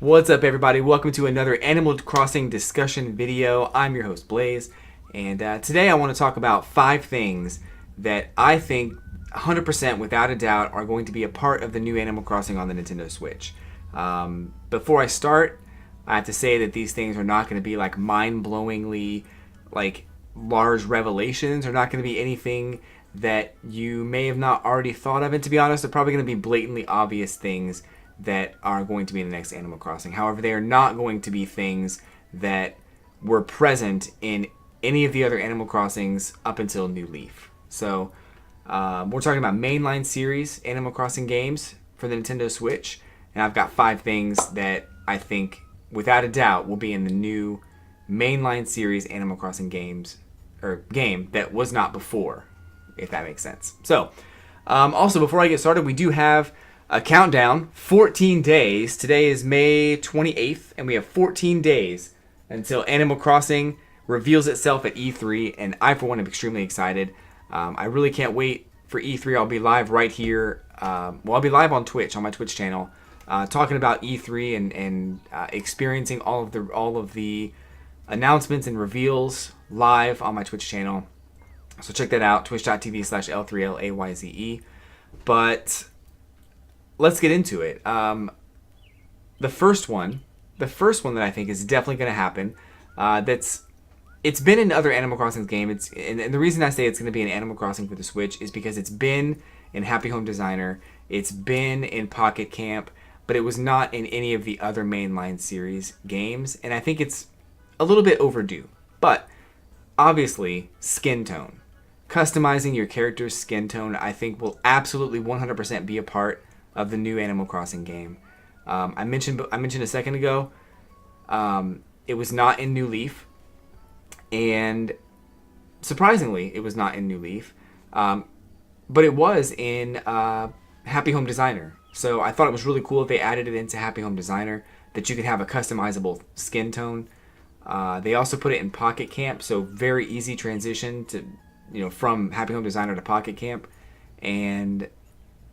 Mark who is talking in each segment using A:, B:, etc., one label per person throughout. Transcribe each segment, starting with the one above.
A: What's up, everybody? Welcome to another Animal Crossing discussion video. I'm your host, Blaze, and today I want to talk about 5 things that I think 100% without a doubt are going to be a part of the new Animal Crossing on the Nintendo Switch. Before I start, I have to say that these things are not going to be like mind-blowingly like large revelations. They're not going to be anything that you may have not already thought of, and to be honest, they're probably going to be blatantly obvious things that are going to be in the next Animal Crossing. However, they are not going to be things that were present in any of the other Animal Crossings up until New Leaf. So we're talking about mainline series Animal Crossing games for the Nintendo Switch, and I've got 5 things that I think without a doubt will be in the new mainline series Animal Crossing games, or game that was not before, if that makes sense. So also, before I get started, we do have a countdown, 14 days. Today is May 28th, and we have 14 days until Animal Crossing reveals itself at E3, and I, for one, am extremely excited. I really can't wait for E3. I'll be live right here. I'll be live on Twitch, on my Twitch channel, talking about E3 and experiencing all of the announcements and reveals live on my Twitch channel. So check that out, twitch.tv/L3LAYZE. But let's get into it. The first one that I think is definitely going to happen, it's been in other Animal Crossing games. And the reason I say it's going to be in Animal Crossing for the Switch is because it's been in Happy Home Designer, it's been in Pocket Camp, but it was not in any of the other mainline series games, and I think it's a little bit overdue. But obviously, skin tone. Customizing your character's skin tone, I think, will absolutely 100% be a part of the new Animal Crossing game. I mentioned a second ago, it was not in New Leaf, and surprisingly, it was not in New Leaf, but it was in Happy Home Designer. So I thought it was really cool if they added it into Happy Home Designer, that you could have a customizable skin tone. They also put it in Pocket Camp, so very easy transition to, from Happy Home Designer to Pocket Camp, and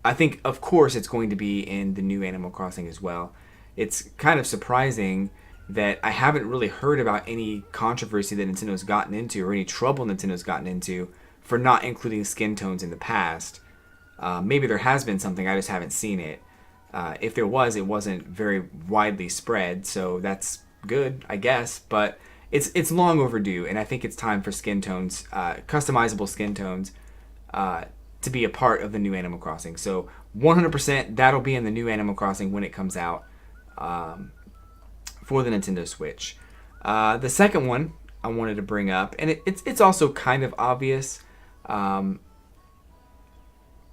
A: I think, of course, it's going to be in the new Animal Crossing as well. It's kind of surprising that I haven't really heard about any controversy that Nintendo's gotten into, or any trouble Nintendo's gotten into for not including skin tones in the past. Maybe there has been something, I just haven't seen it. If there was, it wasn't very widely spread, so that's good, I guess. But it's long overdue, and I think it's time for skin tones, customizable skin tones, to be a part of the new Animal Crossing. So 100% that'll be in the new Animal Crossing when it comes out for the Nintendo Switch. The second one I wanted to bring up, and it's also kind of obvious, but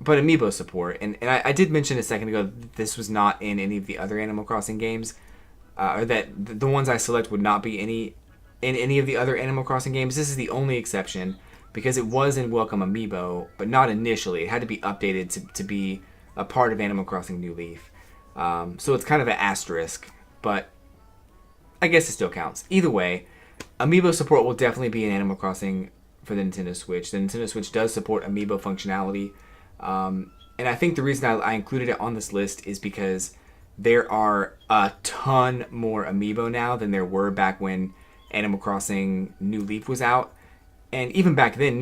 A: Amiibo support. And I did mention a second ago that this was not in any of the other Animal Crossing games, or that the ones I select would not be in any of the other Animal Crossing games. This is the only exception, because it was in Welcome Amiibo, but not initially. It had to be updated to be a part of Animal Crossing New Leaf. So it's kind of an asterisk, but I guess it still counts. Either way, Amiibo support will definitely be in Animal Crossing for the Nintendo Switch. The Nintendo Switch does support Amiibo functionality, and I think the reason I included it on this list is because there are a ton more Amiibo now than there were back when Animal Crossing New Leaf was out. And even back then,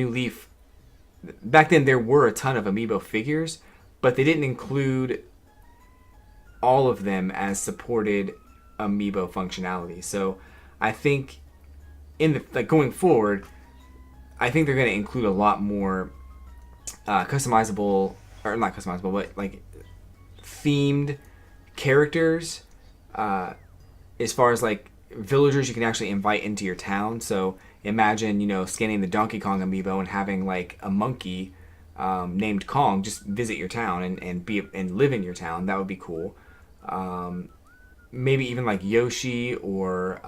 A: there were a ton of Amiibo figures, but they didn't include all of them as supported Amiibo functionality. So I think going forward, I think they're going to include a lot more customizable, or not customizable, but like themed characters, as far as like villagers you can actually invite into your town. So imagine, scanning the Donkey Kong amiibo and having like a monkey named Kong just visit your town and live in your town. That would be cool. Maybe even like Yoshi, or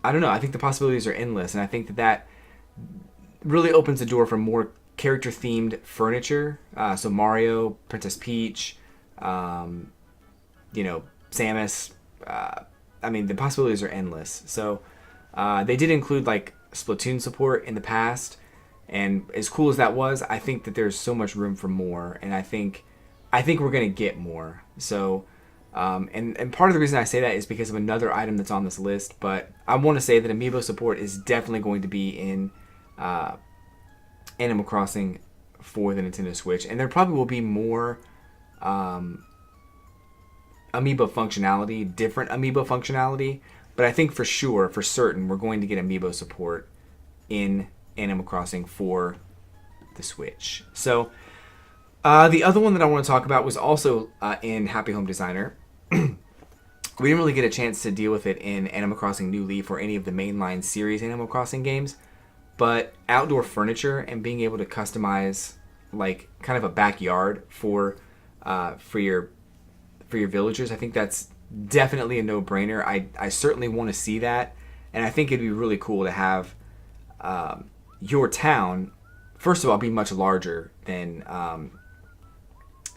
A: I don't know. I think the possibilities are endless, and I think that really opens the door for more character themed furniture. So Mario, Princess Peach, Samus. The possibilities are endless. So they did include like Splatoon support in the past, and as cool as that was, I think that there's so much room for more, and I think we're gonna get more. So And part of the reason I say that is because of another item that's on this list. But I want to say that amiibo support is definitely going to be in Animal Crossing for the Nintendo Switch, and there probably will be more amiibo functionality, different amiibo functionality. But I think for sure, for certain, we're going to get amiibo support in Animal Crossing for the Switch. So the other one that I want to talk about was also in Happy Home Designer. We didn't really get a chance to deal with it in Animal Crossing New Leaf or any of the mainline series Animal Crossing games, but outdoor furniture and being able to customize like kind of a backyard for your villagers, I think that's definitely a no-brainer. I certainly want to see that, and I think it'd be really cool to have your town, first of all, be much larger than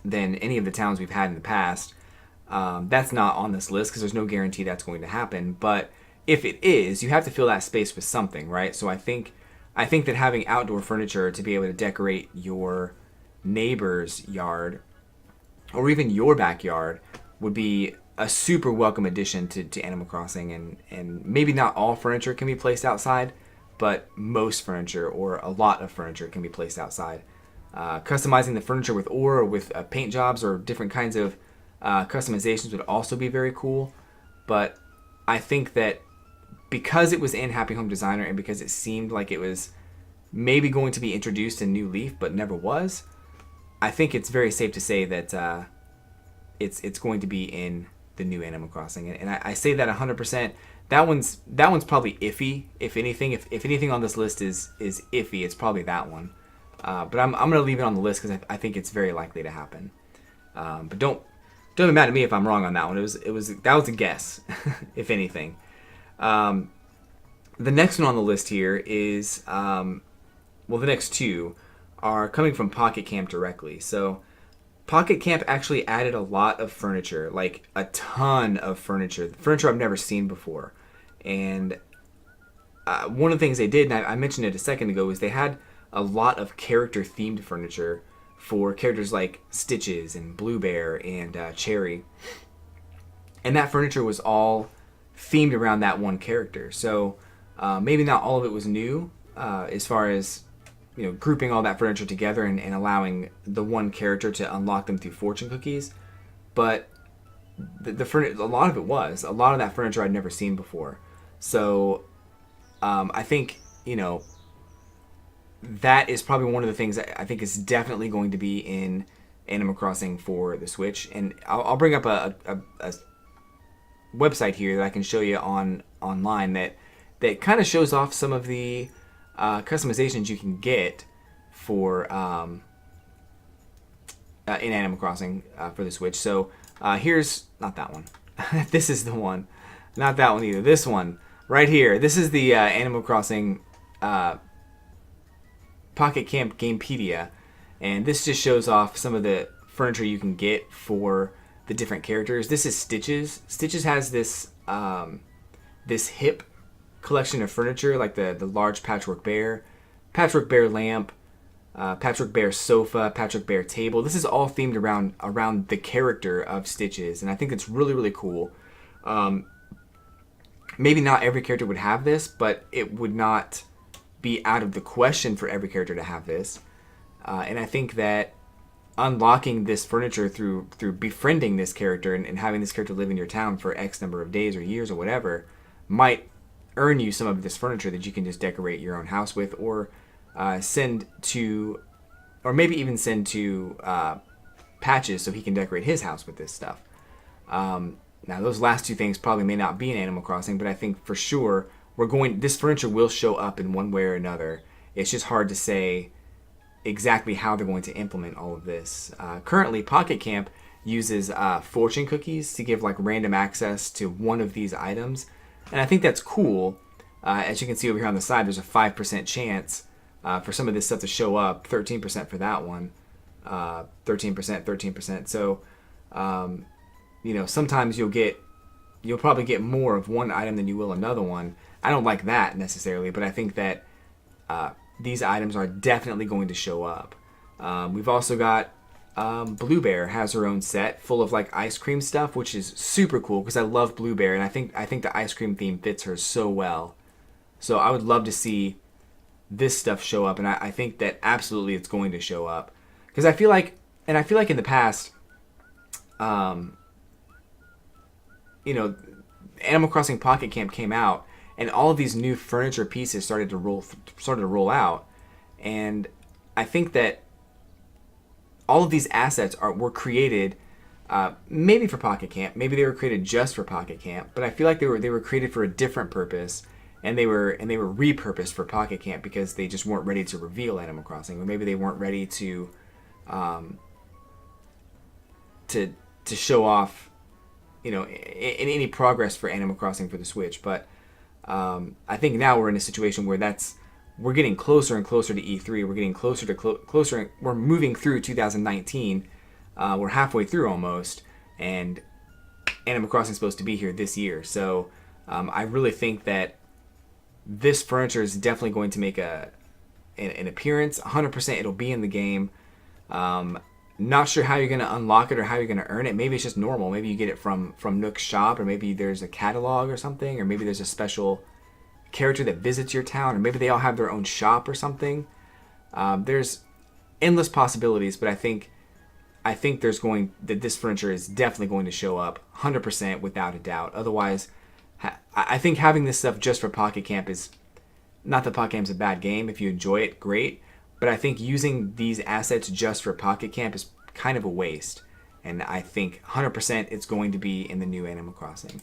A: any of the towns we've had in the past. That's not on this list because there's no guarantee that's going to happen. But if it is, you have to fill that space with something, right? So I think that having outdoor furniture to be able to decorate your neighbor's yard or even your backyard would be a super welcome addition to Animal Crossing. And maybe not all furniture can be placed outside, but most furniture or a lot of furniture can be placed outside. Customizing the furniture with ore or with paint jobs or different kinds of customizations would also be very cool. But I think that because it was in Happy Home Designer and because it seemed like it was maybe going to be introduced in New Leaf but never was, I think it's very safe to say that it's going to be in the new Animal Crossing. And I say that 100%. That one's probably iffy, if anything. If anything on this list is iffy, it's probably that one. But I'm going to leave it on the list because I think it's very likely to happen. But don't be mad at me if I'm wrong on that one. That was a guess, if anything. The next one on the list here is the next two are coming from Pocket Camp directly. So Pocket Camp actually added a lot of furniture, like a ton of furniture I've never seen before. And one of the things they did, and I mentioned it a second ago, is they had a lot of character-themed furniture for characters like Stitches and Blue Bear and Cherry. And that furniture was all themed around that one character. So maybe not all of it was new as far as grouping all that furniture together and allowing the one character to unlock them through fortune cookies. But a lot of it was. A lot of that furniture I'd never seen before. So I think, that is probably one of the things that I think is definitely going to be in Animal Crossing for the Switch. And I'll bring up a website here that I can show you online that kind of shows off some of the customizations you can get for in Animal Crossing for the Switch. So here's not that one. This is the one. Not that one either. This one right here. This is the Animal Crossing Pocket Camp Gamepedia, and this just shows off some of the furniture you can get for the different characters. This is Stitches. Stitches has this this hip collection of furniture, like the large Patchwork Bear lamp, Patchwork Bear sofa, Patchwork Bear table. This is all themed around the character of Stitches, and I think it's really, really cool. Maybe not every character would have this, but it would not be out of the question for every character to have this. And I think that unlocking this furniture through befriending this character and having this character live in your town for X number of days or years or whatever might earn you some of this furniture that you can just decorate your own house with, or maybe even send to Patches so he can decorate his house with this stuff. Now those last two things probably may not be in Animal Crossing, but I think for sure this furniture will show up in one way or another. It's just hard to say exactly how they're going to implement all of this. Currently, Pocket Camp uses fortune cookies to give like random access to one of these items, and I think that's cool. As you can see over here on the side, there's a 5% chance for some of this stuff to show up. 13% for that one. 13%. So, sometimes you'll probably get more of one item than you will another one. I don't like that necessarily, but I think that these items are definitely going to show up. We've also got Blue Bear has her own set full of like ice cream stuff, which is super cool because I love Blue Bear, and I think the ice cream theme fits her so well. So I would love to see this stuff show up, and I think that absolutely it's going to show up because I feel like in the past, um, you know, Animal Crossing Pocket Camp came out, and all of these new furniture pieces started to roll out, and I think that all of these assets were created maybe for Pocket Camp, maybe they were created just for Pocket Camp, but I feel like they were created for a different purpose, and they were repurposed for Pocket Camp because they just weren't ready to reveal Animal Crossing, or maybe they weren't ready to show off, in any progress for Animal Crossing for the Switch. But I think now we're in a situation where we're getting closer and closer to E3. We're getting closer to closer. We're moving through 2019. We're halfway through almost, and Animal Crossing is supposed to be here this year. So I really think that this furniture is definitely going to make an appearance. 100% it'll be in the game. Not sure how you're going to unlock it or how you're going to earn it. Maybe it's just normal. Maybe you get it from Nook's shop, or maybe there's a catalog or something, or maybe there's a special character that visits your town, or maybe they all have their own shop or something. There's endless possibilities, but I think that this furniture is definitely going to show up 100% without a doubt. Otherwise, I think having this stuff just for Pocket Camp is not that Pocket Camp's a bad game. If you enjoy it, great. But I think using these assets just for Pocket Camp is kind of a waste. And I think 100% it's going to be in the new Animal Crossing.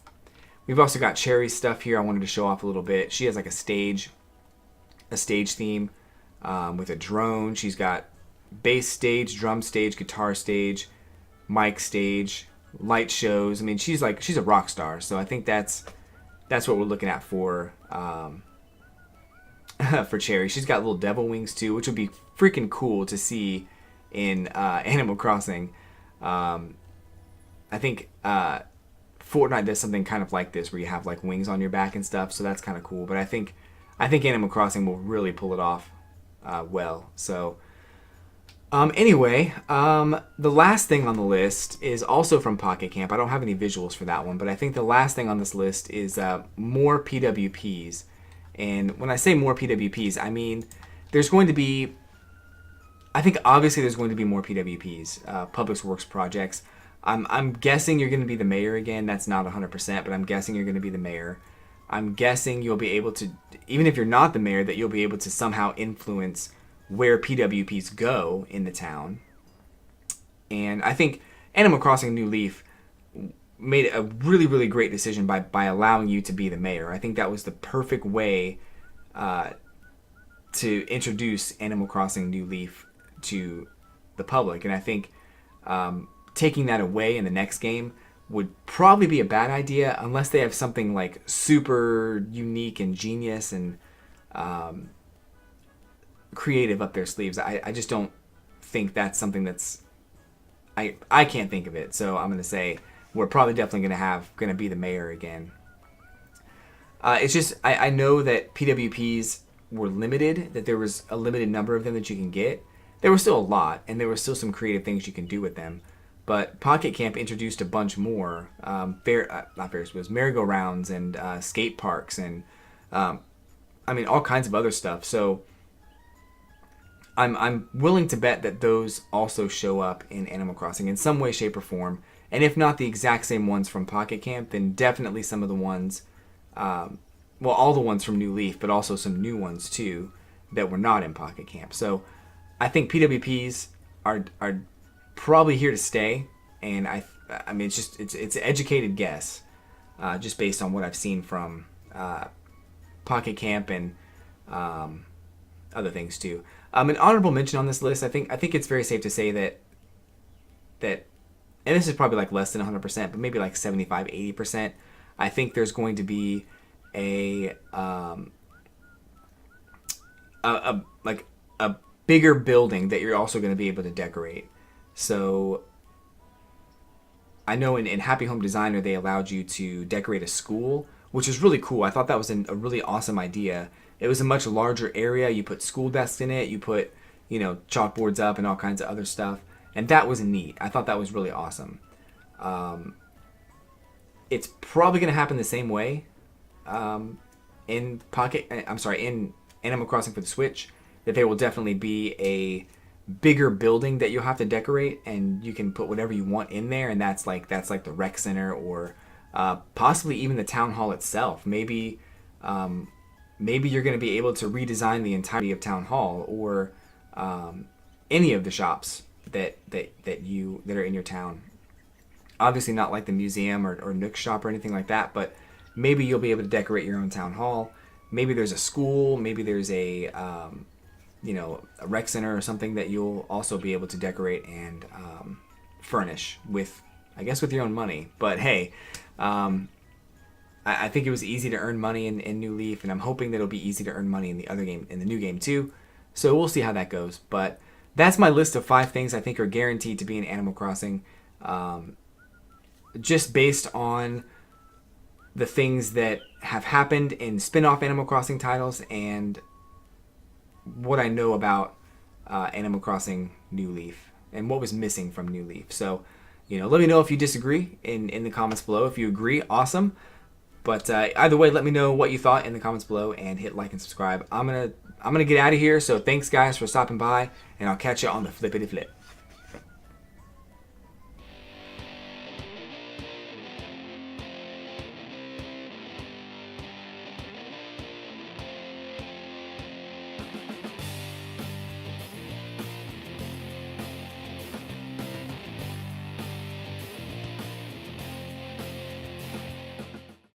A: We've also got Cherry's stuff here I wanted to show off a little bit. She has like a stage theme with a drone. She's got bass stage, drum stage, guitar stage, mic stage, light shows. I mean, she's a rock star. So I think that's what we're looking at for for Cherry. She's got little devil wings too, which would be freaking cool to see in Animal Crossing. I think Fortnite does something kind of like this, where you have like wings on your back and stuff, so that's kind of cool. But I think Animal Crossing will really pull it off well. So anyway, the last thing on the list is also from Pocket Camp. I don't have any visuals for that one, but I think the last thing on this list is more PWPs. And when I say more PWPs, I mean there's going to be, I think obviously there's going to be more PWPs, Public Works projects. I'm guessing you're going to be the mayor again. That's not 100%, but I'm guessing you're going to be the mayor. I'm guessing you'll be able to, even if you're not the mayor, that you'll be able to somehow influence where PWPs go in the town. And I think Animal Crossing New Leaf made a really, really great decision by allowing you to be the mayor. I think that was the perfect way to introduce Animal Crossing New Leaf to the public. And I think taking that away in the next game would probably be a bad idea, unless they have something like super unique and genius and creative up their sleeves. I just don't think that's something that's, I can't think of it. So I'm going to say we're probably definitely going to be the mayor again. It's just, I know that PWPs were limited, that there was a limited number of them that you can get. There was still a lot, and there were still some creative things you can do with them. But Pocket Camp introduced a bunch more, not Ferris wheels, merry-go-rounds and skate parks and, all kinds of other stuff. So I'm willing to bet that those also show up in Animal Crossing in some way, shape, or form. And if not the exact same ones from Pocket Camp, then definitely some of the ones, all the ones from New Leaf, but also some new ones too that were not in Pocket Camp. So I think PWPs are probably here to stay, and it's an educated guess, just based on what I've seen from Pocket Camp and other things too. An honorable mention on this list, I think it's very safe to say that, and this is probably like less than 100%, but maybe like 75-80%. I think there's going to be a bigger building that you're also going to be able to decorate. So I know in Happy Home Designer they allowed you to decorate a school, which is really cool. I thought that was a really awesome idea. It was a much larger area. You put school desks in it. You put, chalkboards up and all kinds of other stuff. and that was neat. I thought that was really awesome. It's probably going to happen the same way in in Animal Crossing for the Switch. That there will definitely be a bigger building that you'll have to decorate, and you can put whatever you want in there, and that's like the rec center, or possibly even the town hall itself. Maybe you're going to be able to redesign the entirety of town hall, or any of the shops that are in your town. Obviously not like the museum or Nook shop or anything like that, but maybe you'll be able to decorate your own town hall. Maybe there's a school, maybe there's a a rec center or something that you'll also be able to decorate and furnish with, I guess, with your own money. But hey, I think it was easy to earn money in New Leaf, and I'm hoping that it'll be easy to earn money in the new game too. So we'll see how that goes. But that's my list of 5 things I think are guaranteed to be in Animal Crossing, just based on the things that have happened in spin-off Animal Crossing titles and what I know about Animal Crossing New Leaf and what was missing from New Leaf. So, let me know if you disagree in the comments below. If you agree, awesome. But either way, let me know what you thought in the comments below, and hit like and subscribe. I'm gonna get out of here. So thanks guys for stopping by, and I'll catch you on the flippity flip.